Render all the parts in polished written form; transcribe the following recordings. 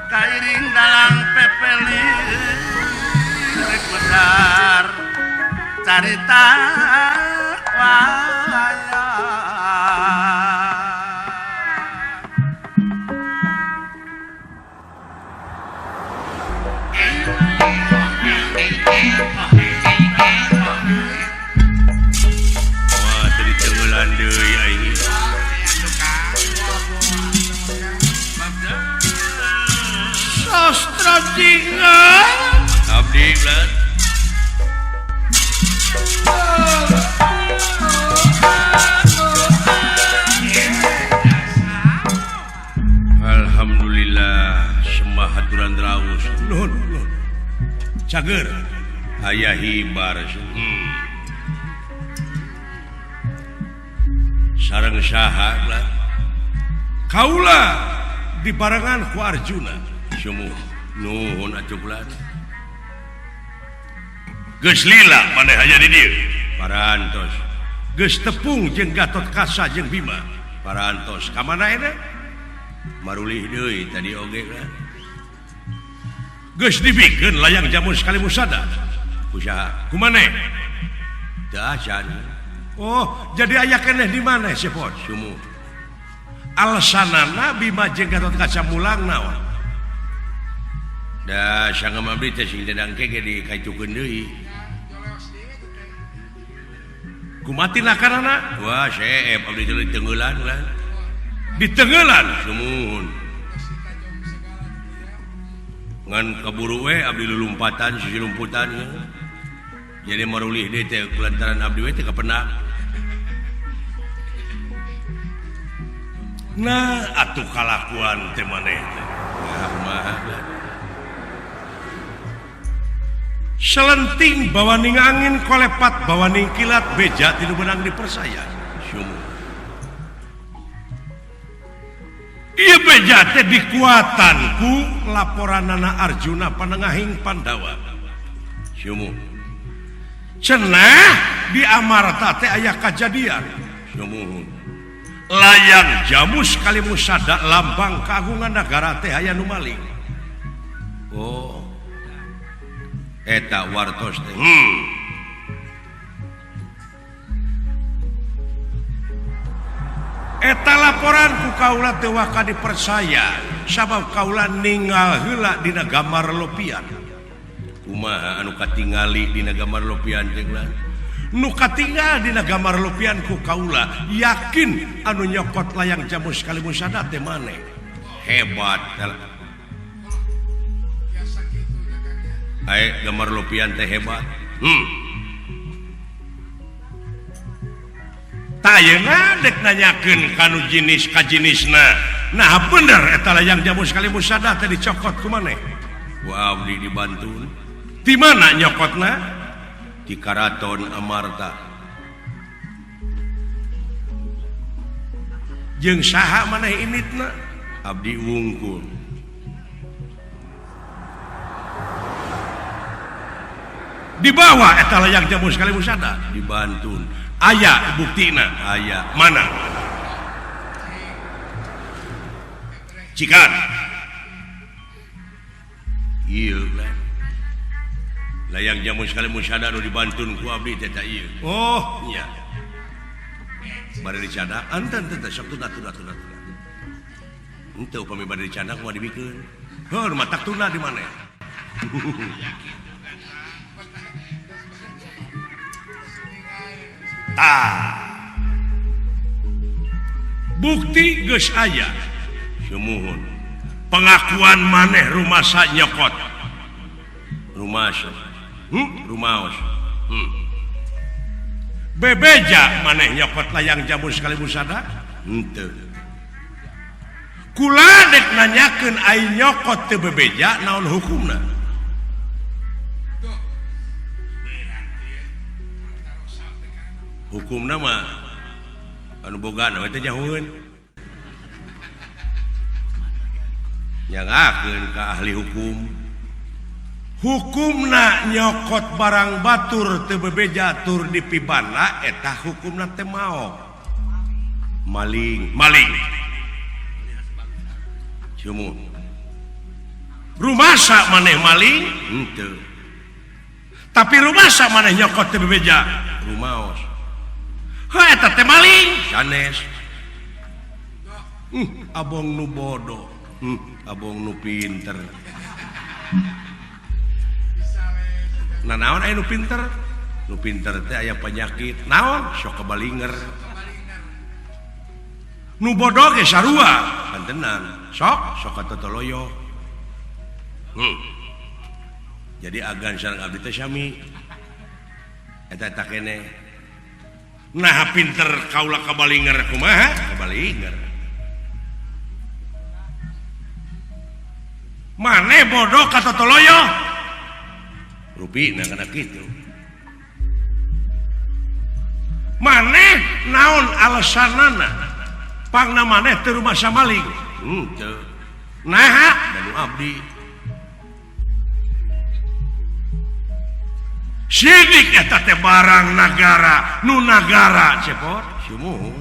kairing dalam pepeli rek benar carita wayang wah tadi tenggelan deui aing sastra jingan abdi lan alhamdulillah semahaturan raus nuhun cager aya hibar sareng saha lah kaula dibarengan ku Arjuna sumuh nuhun atuh ulah geus lila maneh aya di dieu parantos geus tepung jeung Gatotkaca jeung Bima parantos ka mana eta marulih deui tadi oge lah geus dibikeun layang jamu sekali musada kusaha kumaneh teu acan oh jadi aya keneh di mana sepot sumuh alasanana Bima jeung Gatotkaca mulang naon da sangam abdi teh sing dedang kege dikaitukeun deui kumati lakarana wah seep abdi teh tengeulan lah ditengeulan sumuhun ngan kaburu we abdi lulumpatan sisi lumputan jadi marulih deui teh kulantaran abdi we teh kapendak nah atuh kalakuan teh maneh teh selenting bawaning angin kolepat bawaning kilat beja tinu benang dipersaya sumuh ieu beja teh dikuatan ku laporanana Arjuna panengahing Pandawa sumuh cenah di Amarta teh aya kajadian sumuh layang jamu sekali musada lambang keagungan negara teh aya nu maling oh eta wartos teh eta laporan ku kaula teu waka dipercaya sabab kaula ninggal heula dina gambar lopian kumaha anu katingali dina gambar lopian teh nu katinggal dina gambar lopian ku kaula yakin anu nyokot layang jamu sekali musada teh maneh hebat aya gambar lopian teh hebat tayeuna dek nanyakeun kanu jinis ka jinisna nah bener eta layang jamu sekali musada teh dicokot ku maneh ku abdi dibantu di mana nyokotna di Karaton Amarta jeung saha maneh initna abdi wungkul dibawa eta layang jamu sekali musada dibantu aya buktina aya mana cikan ieu layang jamu sekali musada nu dibantun ku abdi teh ieu oh nya bari dicadak anten teh sok tuna henteu upami bari dicadak moal dibikeun heuh matak tuna di mana bukti geus aya sumuhun pengakuan maneh rumasa nyokot rumasa rumaos bebeja maneh nyokot layang jamu sekali musada henteu kula dek nanyakeun ai nyokot teu bebeja naon hukumna hukumna mah anu boga we teh nyahoeun nyangakeun ka ahli hukumna nyokot barang batur teu bebeja tur dipibana eta hukumna teh maok maling cumuh rumasa maneh maling henteu tapi rumasa maneh nyokot teu bebeja rumaos ha eta teh maling sanes abong nu bodoh abong nu pinter nah naon aya nu pinter teh aya penyakit naon sok kabalinger nu bodoh ge sarua pantenan sok katotoloyo jadi agan sareng abdi teh sami eta kene nah pinter kaula kabalinger kumaha kabalinger maneh bodoh katotoloyo rupina kana kitu maneh naon alasanana pangna maneh teu rumasa maling teu naha danu abdi sidik eta teh barang nagara nu nagara cepot sumuhun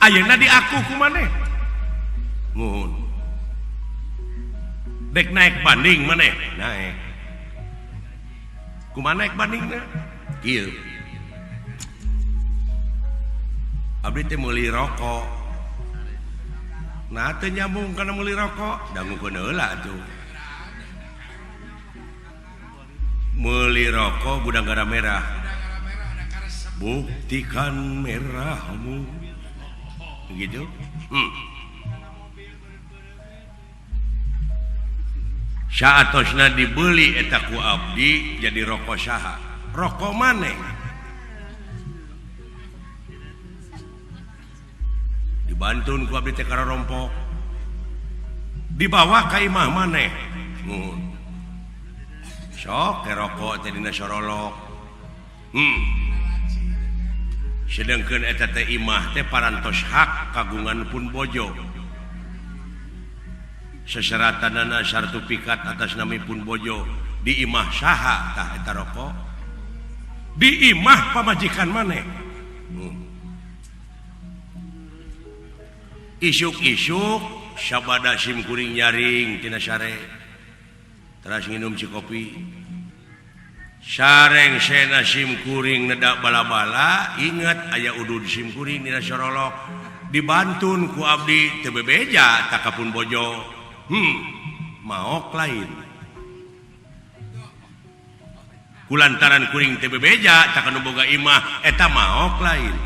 ayeuna diaku ku maneh muhun dek naik banding maneh naik kumaha naik bandingna kieu abdi teh meuli rokok nah teu nyambung kana meuli rokok dangukeun heula atuh meuli rokok gudang garam merah buktikan merahmu gitu saatosna dibeli eta ku abdi jadi rokok saha rokok maneh dibantun ku abdi teh kararompok dibawa ka imah maneh sok ke rokok teh dina sorolok sedengkeun eta teh imah teh parantos hak kagungan pun bojo seseratanana sartifikat atas nami pun bojo di imah saha tah eta rokok di imah pamajikan maneh isuk-isuk sabada sim kuring nyaring tina sare teras nginum cikopi sareng sena sim kuring nedak bala-bala ingat aya udud sim kuring dina sorolok dibantun ku abdi teu bebeja tak kapun bojo maok lain kulantaran kuring teu bebeja tak anu boga imah eta maok lain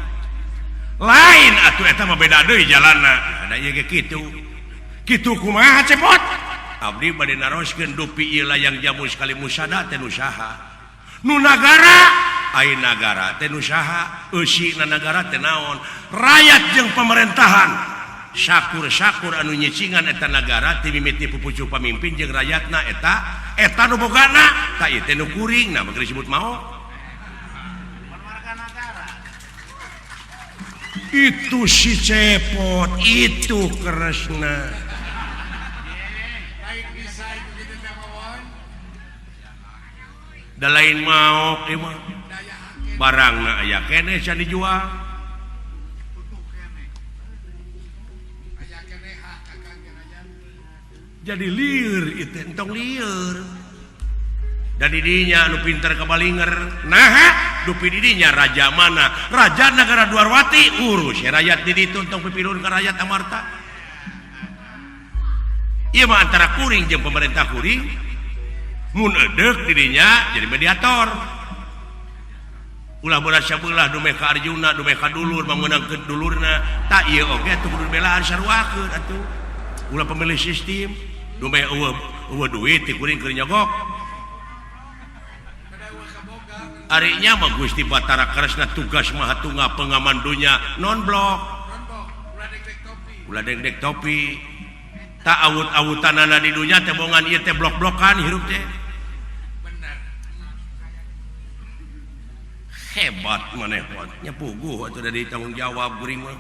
atuh eta mah beda deui jalanna ada ieu ge kitu kumaha cepot abdi bade naroskeun dupi ieu layang jamu sekali musada teh nu saha nu nagara ai nagara teh nu saha eusina nagara teh naon rakyat jeung pemerintahan syakur anu nyicingan eta nagara ti mimiti pupucu pamimpin jeung rakyatna eta nu bogana ta ieu teh nu kuring nah mangga disebut maok itu si cepot itu keresna da lain maok ieu mah barangna aya keneh can dijual jadi lieur itu entong lieur dan didinya anu pinter kabalinger naha dupi didinya raja mana raja negara Dwarwati urus rakyat di ditu entong pipilun ka rakyat amarta ieu mah antara kuring jeung pemerintah kuring mun edeuk didinya jadi mediator ulah beras sabelah dumeh ka Arjuna dumeh ka dulur meunangkeun dulurna tak ieu oge atuh kudu belaan sarwakeun atuh ulah pemilih sistem dumeh eueuh duit ti kuring keur nyogok arinya mah Gusti Batara Kresna tugas mahatungga pengaman dunya non blok ulah dek topi tak awut-awutanana di dunya teh bongan ieu teh blok-blokan hirup teh hebat maneh nya puguh atuh dari tanggung jawab kuring mah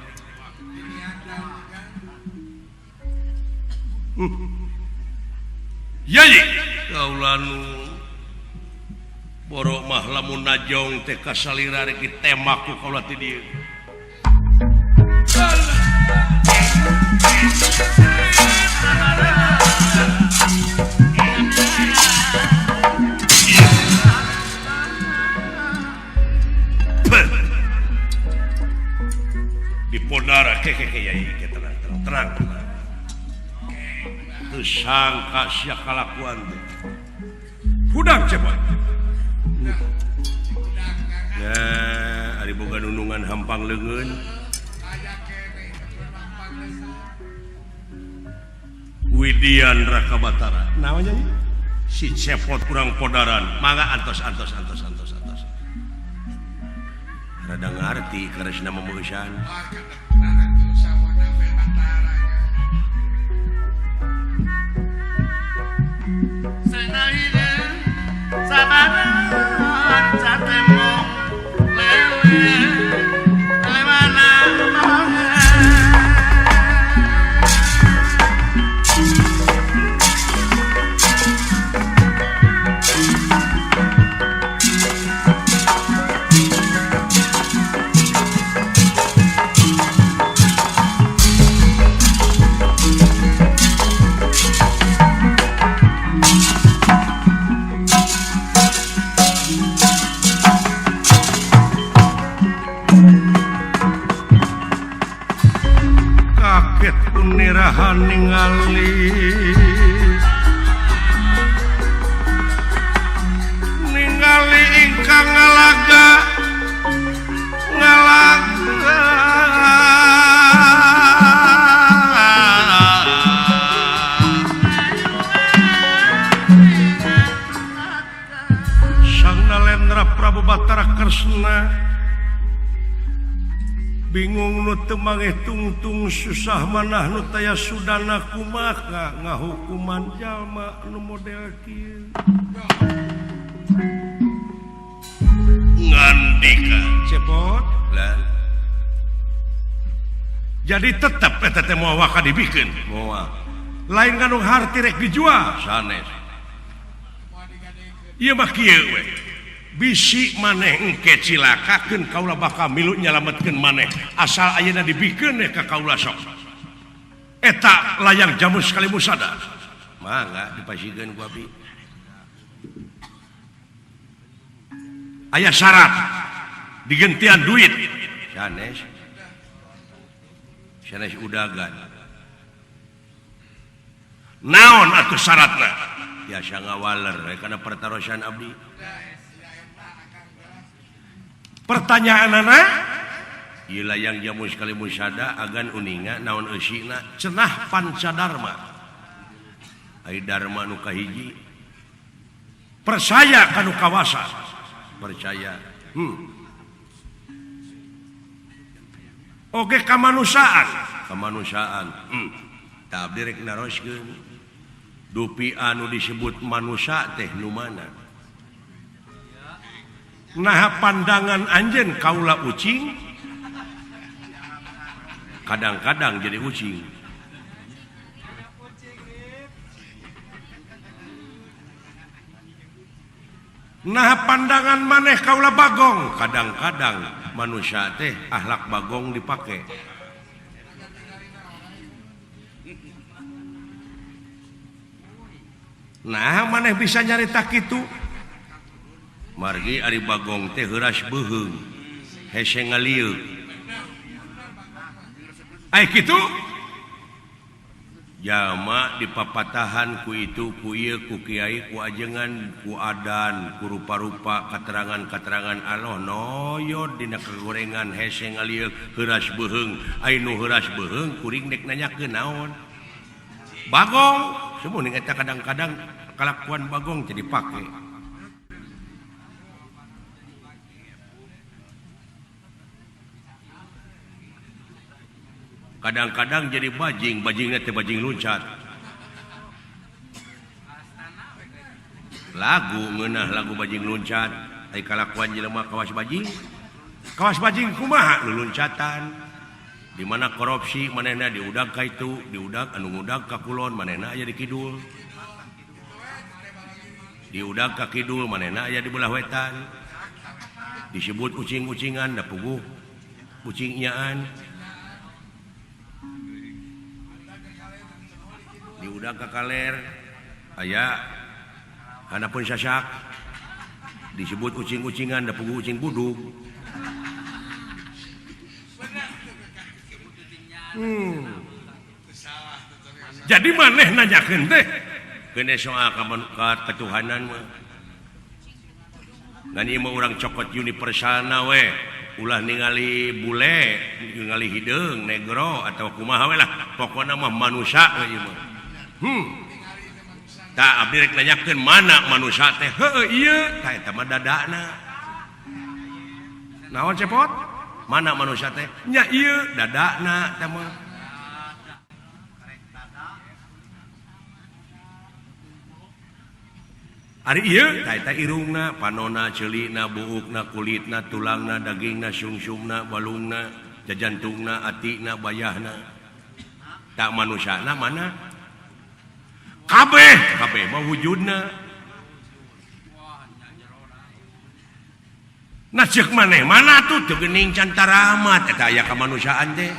yai kaulanu borok mah lamun najong teh kasalira rek ditembak ku kaula ti dieu tenang sangka sia kalakuan hudang coba ya ari boga nunungan hampang leungeun Widian Raka Batara namanya si cepot kurang podaran mangga antos rada ngarti karesna memueusan ningali ingkang ngalaga Sang Nalendra Prabu Batara Kresna bingung nu teu mangeh tungtung susah manah nu taya sudana kumaha ngahukuman jalma nu model kieu ngandika cepot lah jadi tetep eta teh moal waka dibikeun moal lain nganu harti rek dijual sanes ieu mah kieu we bisi maneh engke cilakakeun kaula bakal milu nyalametkeun maneh asal ayeuna dibikeun ka kaula sok eta layang jamu sekali musada mangga dipasieun ku abdi aya syarat digentian duit sanes udagan naon atuh syaratna tiasa ngawaler kana pertarosan abdi pertanyaan anak ieu layang jamu sekali musada agan uninga naon eusina cenah pancadarma ai dharma nu kahiji percaya kanu kawasa percaya oge kamanusiaan tabdi rek naroskeun dupi anu disebut manusia teh nu mana nah pandangan anjeun kaula ucing kadang-kadang jadi ucing nah pandangan maneh kaula bagong kadang-kadang manusia teh akhlak bagong dipake nah maneh bisa nyarita kitu margi ari bagong teh heuras beuheung hese ngalieu ai kitu jalma dipapatahan ku itu ku ieu ku kiai ku ajengan ku adan ku rupa-rupa katerangan-katerangan Allah noyod dina kagorengan hese ngalieu heuras beuheung ai nu heuras beuheung kuring dek nanyakeun naon bagong semuanya eta kadang-kadang kelakuan bagong jadi pake kadang-kadang jadi bajingnya teh bajing luncat lagu ngeunah lagu bajing luncat ai kalakuan jelema kawas bajing kumaha nu luncatan di mana korupsi manehna diudag ka itu diudag anu ngudag ka kulon manehna aya di kidul diudag ka kidul manehna aya di belah wetan disebut ucing-ucingan da puguh ucing nyaan diudag ka kaler aya hanapun sasak disebut ucing-ucingan da puguh ucing budug Jadi maneh nanyakeun teh kene soal ketuhanan mah. Dan ieu mah urang cokot universalna we. Ulah ningali bule, ningali hideung, negro atau kumaha we lah. Pokona mah manusia we ieu mah. Tah abdi rek nanyakeun mana manusia teh? Heueuh ieu, tah eta mah dadana. Naon cepot? Mana manusia teh? Nya ieu dadana teh mah. Ari ieu tah eta irungna, panonna, ceulina, buukna, kulitna, tulangna, dagingna, sungsumna, balungna, jajantungna, atina, bayahna. Tak manusiana mana? Kabeh mah wujudna. Nah ceuk maneh mana tuh teu geuning can taramat eta aya kamanusiaan teh.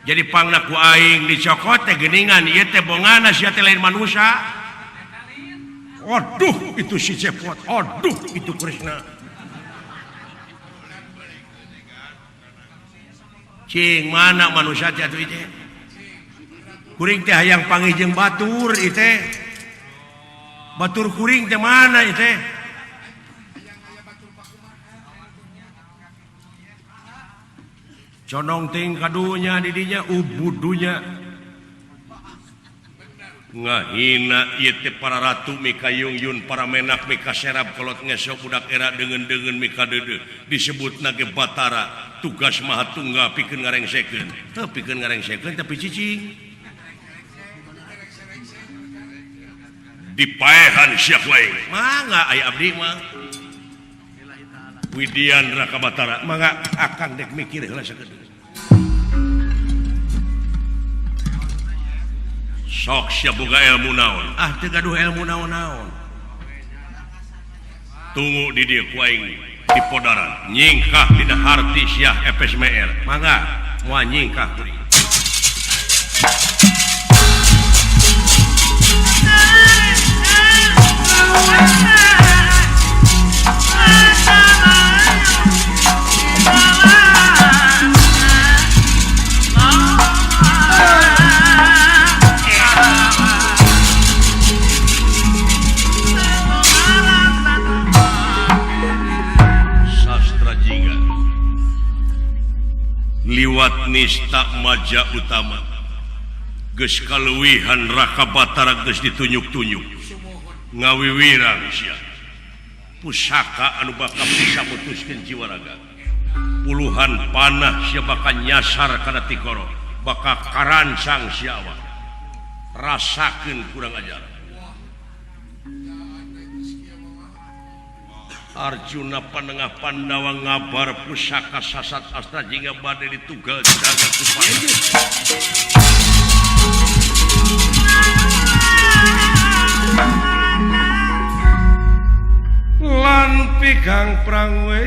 Jadi pangna ku aing dicokot teh geuningan ieu teh bongana sia teh lain manusia. Aduh itu si Cepot, aduh itu Krishna. Cing mana manusia jatuh itu? Kuring teh hayang panggih jeung batur itu. Batur kuring teh mana itu? Condong ting kadunya didinya ubudunya. Ngahina ieu teh para ratu mika yungyun para menak mika serap kolot ngesok budak era dengan mika dede disebutna ge Batara tugas maha tunggal pikeun ngarengsekeun teu pikeun ngarengsekeun tapi cicing dipaehan siap lain mangga aya abdi mah Widian Raka Batara mangga akan dek mikir heula sakedeuk sok sia boga ilmu naon teu gaduh ilmu naon-naon tunggu di dieu ku aing di podaran nyingkah dina harti sia FSMR mangga moal nyingkah kuring liwat nista maja utama geus kaluwihan Raka Batara geus ditunjuk-tunjuk ngawiwirang sia pusaka anu bakal bisa mutuskeun jiwa raga puluhan panah sia bakal nyasar kana tikoro bakal karancang sia awak rasakeun kurang ajar Arjuna panengah Pandawa ngabar pusaka sasat astra jingga bade ditugal jaga ku lan pigang prang we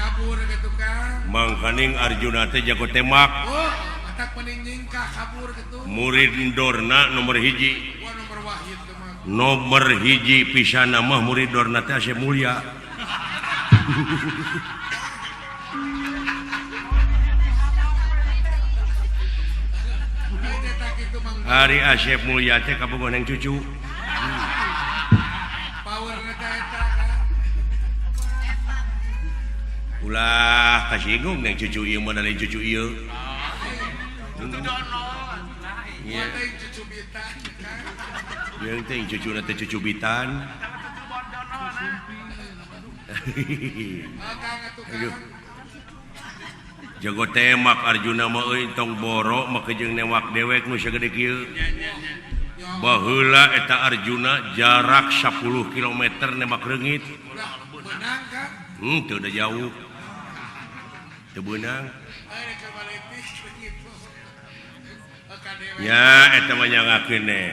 kabur gitu kan. Mangkaning Arjuna teh jago tembak. Oh, matak peningning ka kabur gitu. Murid Dorna nomor hiji. Wah nomor wahid tuh mah. Nomor hiji pisan mah murid Dorna teh asa mulia. Hari Asyep mulia teh kabogoh neng cucu. Power eta kan. Ulah kasinggung neng cucu ieu mah lain cucu ieu. Cucu dono. Iya teh cucu bitan kan. Yang teh cucuna teh cucu bitan. Jago tembak Arjuna mah euy tong boro make jeung newak dewek nu sagede kieu. Baheula eta Arjuna jarak 10 km nembak reungit. Benang kan? Teu da jauh. Teu beunang. Ya eta mah nyangakeun ne.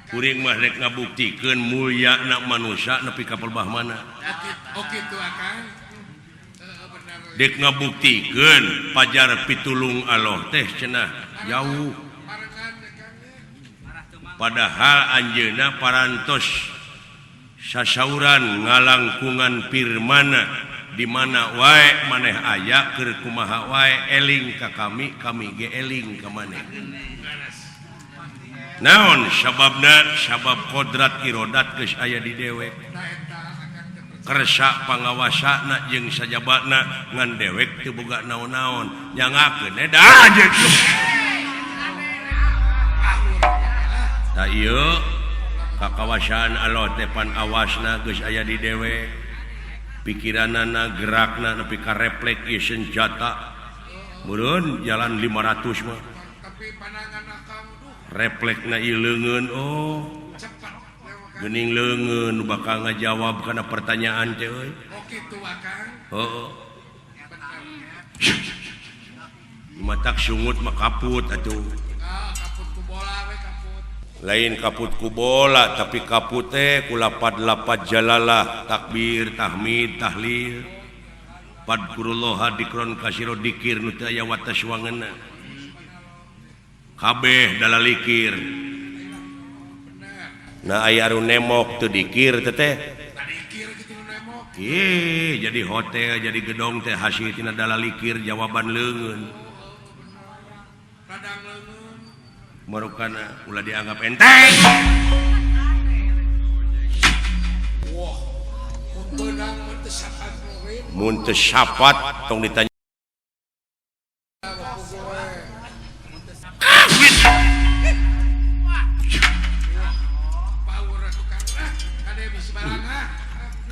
Kuring mah rek ngabuktikeun mulyana manusia nepi ka pelbah mana. Oh kitu akang. Dek ngabuktikeun pajar pitulung Allah teh cenah jauh. Padahal anjeunna parantos sasauran ngalangkungan firman di mana wae maneh aya keur kumaha wae eling ka kami ge eling ka maneh. Naon sababna? Sabab kodrat irodat geus aya di dewek. Kersa pangawasana jeung sajabatna ngan dewek teu boga naon-naon. Nyangakeun eta aja. Da ieu kakawasaan Allah teh pan awasna geus aya di dewek. Pikiranana gerakna nepi ka refleks ieu senjata. Meureun jalan 500 mah. Tapi pandangan akang refleksna ieu leungeun cepat. Geuning leungeun nu bakal ngajawab kana pertanyaan teh euy. Oh kitu akang. Heeh. Matak sungut mah kaput atuh. Kaput ku bola we kaput. Lain kaput ku bola tapi kaput teh ku lapad-lapad jalalah, takbir, tahmid, tahlil. Padkurullah dikron kasiro dikir nu teu aya watas wangeunna. Kabeh dalalikir. Nah aya anu nemok teu dikir teh. Dikir kitu nu nemok. Jadi hotel, jadi gedong teh hasil tina dalalikir jawaban leungeun. Radang leungeun. Marukana ulah dianggap enteng. Wah. Mun beunang mun teu sapat murid. Mun teu sapat tong ditanya.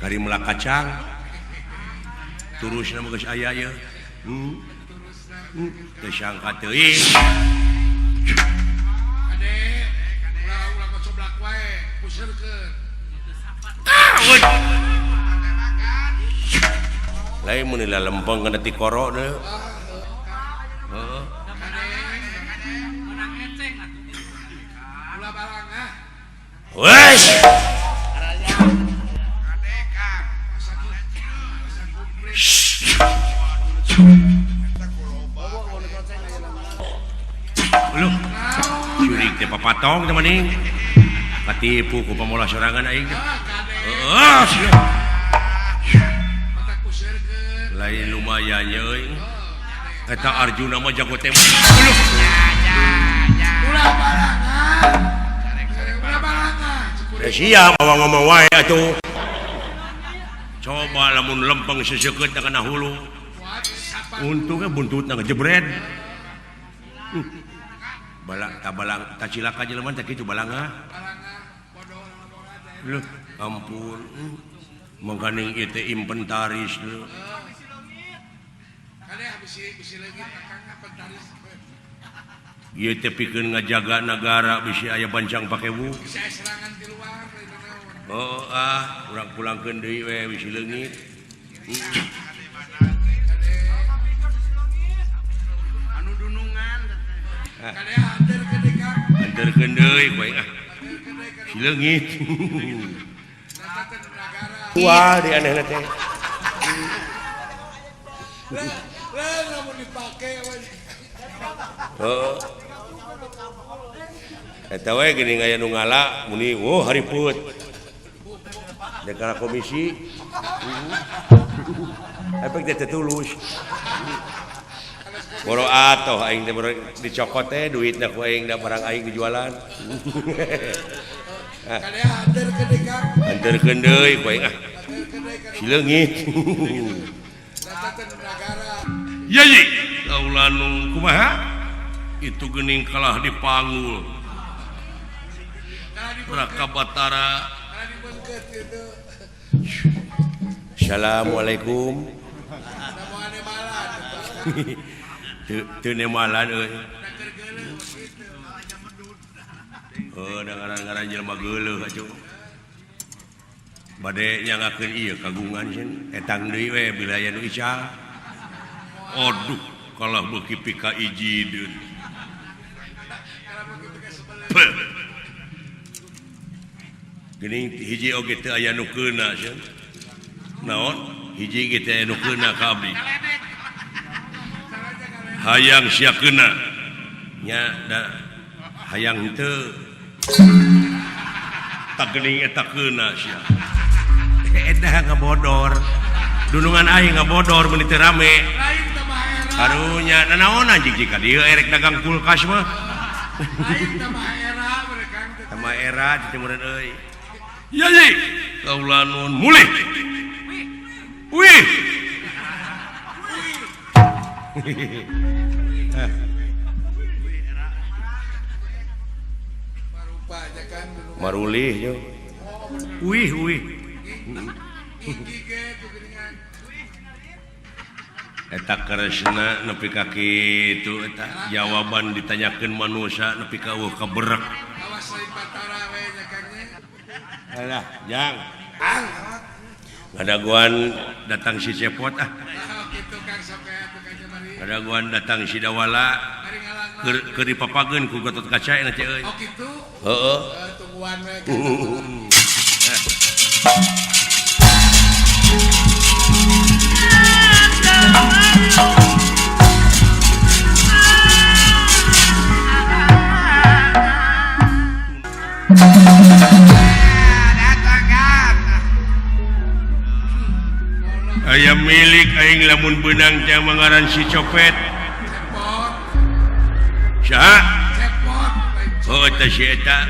Kari meula kacang. Turusna mah geus aya ye. Teu sangka teuing. Kade ulah coblak wae, puseurkeun. Lain mun lila lempeng kana ti koro deui. Heeh. Kade menang ecek atuh. Ulah balangah. Wes. Lu curig teh papatong teh maning. Katipu ku pamola sorangan aing. Heeh. Matak puseurkeun. Lain lumayan ye euy. Eta Arjuna mah jago tembak. Ulah balangah. Ulah balangah. Siap bawa ngomong wae atuh. Coba lamun lempeng seseukeut kana hulu. Untungnya buntutna ngejebret. Balak tabalang tacilaka jelema teh kitu balangah. Leuh, ampun. Mangkaning ieu teh inventaris leuh. Kade bisi leungit akang inventaris. Ieu teh pikeun ngajaga nagara bisi aya bancang pakewu. Bisa serangan di luar naon. Oh urang pulangkeun deui we bisi leungit. Anu dunungan. Kade hanterkeun deui Kang. Hanterkeun deui koe ah. Si leungit. Eta teh negara wah di aneh teh namun dipakai oh eta we gini ngaya nu ngala muni hariput dekara komisi efek teh tulus boro atoh aing teh dicokot teh duitna ku aing da barang aing dijualan kadea hadir ke dekat anterkeun deui ku aing sileungit datang negara ya ye kaulanu kumaha itu geuning kalah dipanggul Raka Batara. Assalamualaikum. Teu nemalan euy. Oh, da ngaran-ngaran jelema geuleuh atuh. Bade nyangakeun ieu kagungan sieun etang deui we bilaya nu ical. Aduh, kalah beuki pika ijideun. Gini hiji oge teu aya nu keuna sieun. Naon? Hiji ge teh aya nu keuna ka abdi. Hayang sia keuna. Nya da hayang teu. Tak geuning eta keuna sia. Eta ngabodor. Dunungan aing ngabodor mun teu rame. Karunya nanaon anjing jika dieu erek dagang kulkas mah. Lain tambah era mereka Tambah era di timuran euy. Ya ye, kaulanun mulih. Wih. Marupa aja kan dulu Marulih yo. Wih. gigi ge kugiringan Eta keresna nepi ka kitu eta jawaban ditanyakeun manusia nepi ka eueuh kaberak. awas lain Batara we nya kangnya Alah, jang. Ngadaguan datang si Cepot ah. gitu Kang sampai atuh kanya mari Ngadaguan datang si Dawala mari ngalang keur dipapageun ku Gatot Kaca na teh euy. oh gitu Heeh. tungguan we Aya milik aing lamun beunang teh mangaran si Copet. cepot Saha? cepot lain Oh, eta si eta